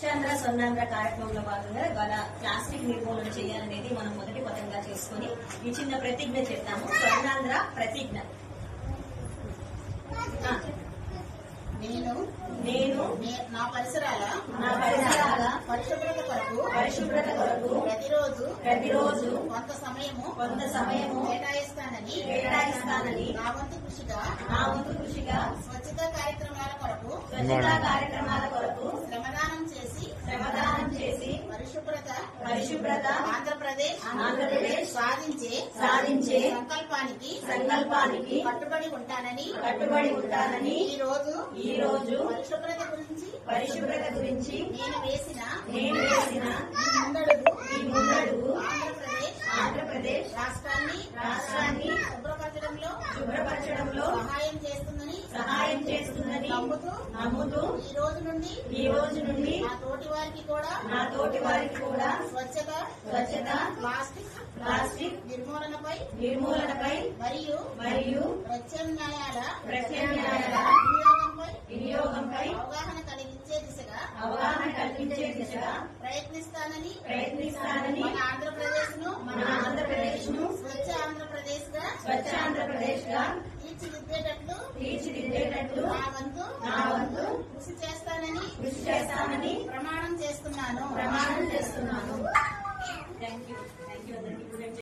స్వచ్ఛాంధ్ర స్వర్ణాంధ్ర కార్యక్రమంలో భాగంగా ఇవాళ ప్లాస్టిక్ నిర్మూలన చేయాలనేది మనం మొదటి పదంగా చేసుకుని ఈ చిన్న ప్రతిజ్ఞ చేద్దాము. స్వర్ణాంధ్ర ప్రతిజ్ఞ. నేను నా పరిసరాల పరిశుభ్రత కొరకు ప్రతిరోజు కొంత సమయము కేటాయిస్తానని నా వంతు కృషిగా స్వచ్ఛతా కార్యక్రమాల కొరకు శ్రమదానం చేసి పరిశుభ్రత ఆంధ్రప్రదేశ్ సాధించే సంకల్పానికి కట్టుబడి ఉంటానని ఈ రోజు పరిశుభ్రత గురించి నేను వేసిన ఈ ముందడుగు ఆంధ్రప్రదేశ్ రాష్ట్రాన్ని శుభ్రపరచడంలో సహాయం చేస్తుందని నమ్ముతూ ఈ రోజు నుండి నా తోటి వారికి కూడా స్వచ్ఛత ప్లాస్టిక్ నిర్మూలనపై మరియు ప్రత్యామ్నాయాల వినియోగంపై అవగాహన కలిగించే దిశగా ప్రయత్నిస్తానని మన ఆంధ్రప్రదేశ్ ను స్వచ్ఛ ఆంధ్రప్రదేశ్ గా తీర్చిదిద్దేటట్లు నా వంతు కృషి చేస్తానని ప్రమాణం చేస్తున్నాను.